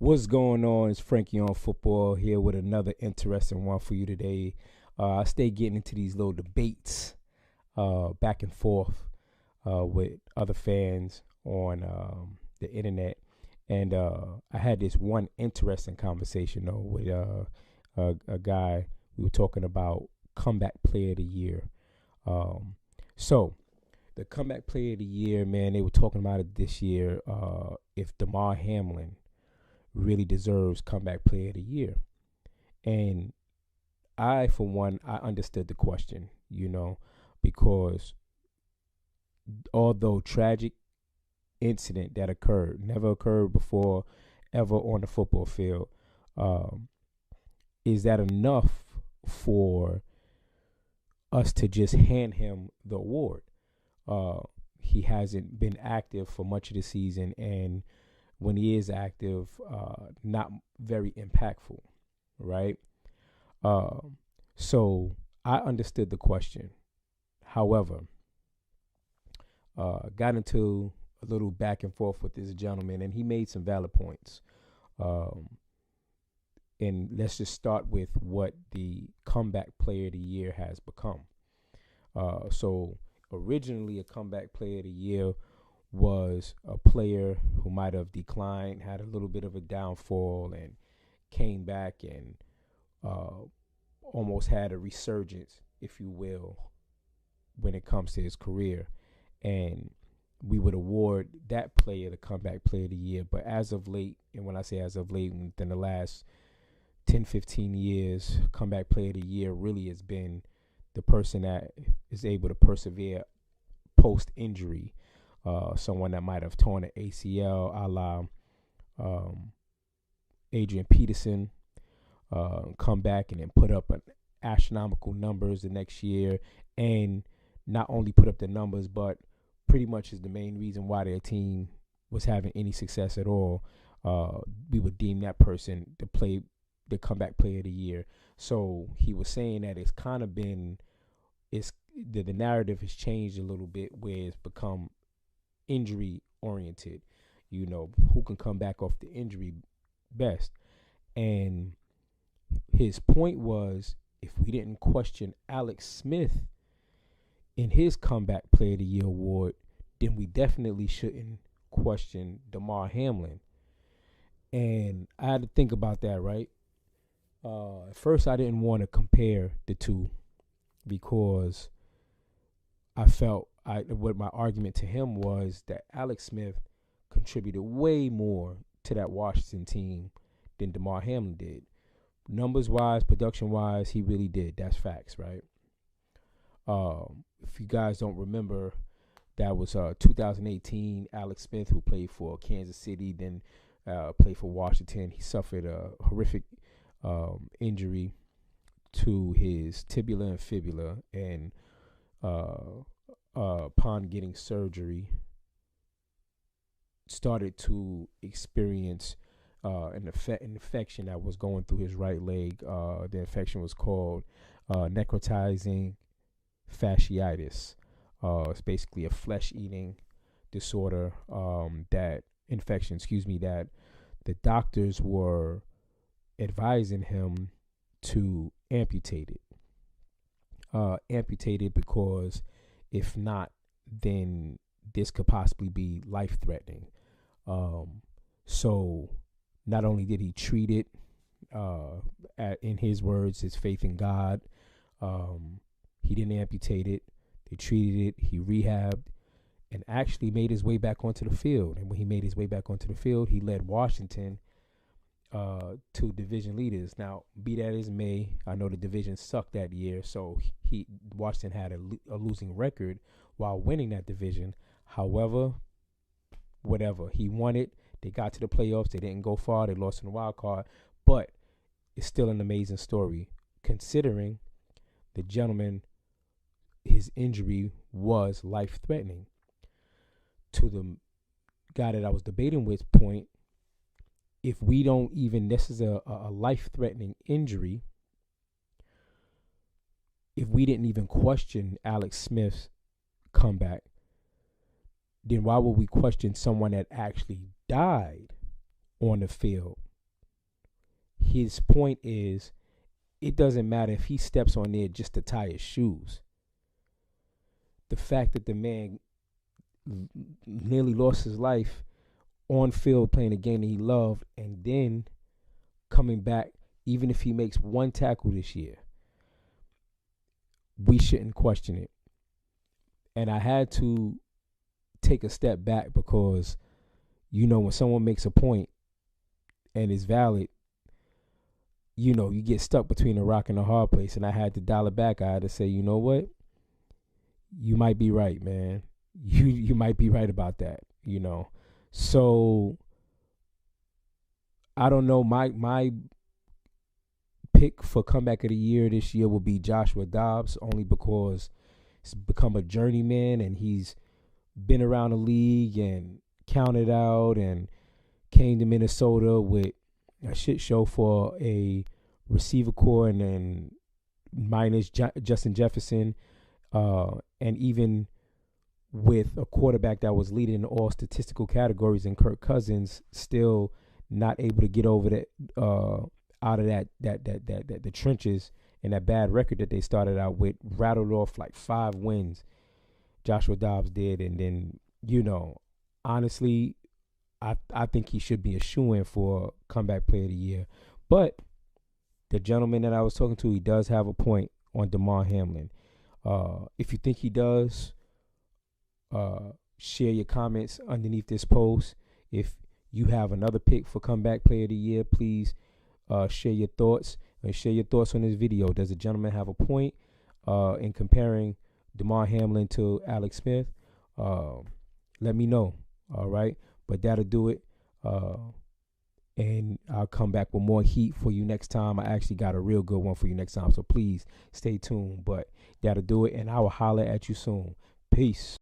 What's going on? It's Frankie on football here with another interesting one for you today. I stay getting into these little debates back and forth with other fans on the internet. And I had this one interesting conversation, though, with a guy. We were talking about comeback player of the year. So the comeback player of the year, man, they were talking about it this year. If Damar Hamlin really deserves comeback player of the year. And for one, I understood the question, because although tragic incident that occurred, never occurred before ever on the football field, is that enough for us to just hand him the award? He hasn't been active for much of the season, and when he is active, not very impactful, right? So I understood the question. However, got into a little back and forth with this gentleman, and he made some valid points. And let's just start with what the comeback player of the year has become. So originally, a comeback player of the year was a player who might have declined, had a little bit of a downfall, and came back and almost had a resurgence, if you will, when it comes to his career. And we would award that player the comeback player of the year. But as of late, and when I say as of late, within the last 10, 15 years, comeback player of the year really has been the person that is able to persevere post-injury. Someone that might have torn an ACL, a la Adrian Peterson, come back and then put up an astronomical numbers the next year, and not only put up the numbers, but pretty much is the main reason why their team was having any success at all. We would deem that person to play the comeback player of the year. So he was saying that it's kind of been, the narrative has changed a little bit, where it's become injury oriented, who can come back off the injury best. And his point was, if we didn't question Alex Smith in his comeback player of the year award, then we definitely shouldn't question Damar Hamlin. And I had to think about that, right? At first, I didn't want to compare the two, because I felt what my argument to him was that Alex Smith contributed way more to that Washington team than Damar Hamlin did. Numbers-wise, production-wise, he really did. That's facts, right? If you guys don't remember, that was 2018. Alex Smith, who played for Kansas City, then played for Washington. He suffered a horrific injury to his tibia and fibula, and upon getting surgery, started to experience an infection that was going through his right leg. The infection was called necrotizing fasciitis. It's basically a flesh-eating disorder. That the doctors were advising him to amputate it. Because if not, then this could possibly be life-threatening. So not only did he treat it, in his words, his faith in God, he didn't amputate it. They treated it, he rehabbed, and actually made his way back onto the field. And when he made his way back onto the field, he led Washington to division leaders. Now, be that as may, I know the division sucked that year, so Washington had a losing record while winning that division. However, whatever, he won it. They got to the playoffs. They didn't go far. They lost in the wild card, but it's still an amazing story, considering the gentleman, his injury was life-threatening. To the guy that I was debating with point, if we don't even, this is a life-threatening injury, if we didn't even question Alex Smith's comeback, then why would we question someone that actually died on the field his point is, it doesn't matter if he steps on there just to tie his shoes. The fact that the man nearly lost his life on field playing a game that he loved, and then coming back, even if he makes one tackle this year, we shouldn't question it. And I had to take a step back because, when someone makes a point and it's valid, you get stuck between a rock and a hard place. And I had to dial it back. I had to say, you know what? You might be right, man. You might be right about that, So I don't know. My pick for comeback of the year this year will be Joshua Dobbs, only because he's become a journeyman and he's been around the league and counted out and came to Minnesota with a shit show for a receiver core and then minus Justin Jefferson, and even with a quarterback that was leading in all statistical categories in Kirk Cousins, still not able to get over that out of that the trenches and that bad record that they started out with, rattled off like 5 wins. Joshua Dobbs did, and then honestly, I think he should be a shoo-in for comeback player of the year. But the gentleman that I was talking to, he does have a point on Damar Hamlin. If you think he does, share your comments underneath this post. If you have another pick for comeback player of the year, please share your thoughts and share your thoughts on this video. Does the gentleman have a point in comparing Damar Hamlin to Alex Smith? Let me know. All right, but that'll do it. And I'll come back with more heat for you next time. I actually got a real good one for you next time, so please stay tuned. But that'll do it, and I will holler at you soon. Peace.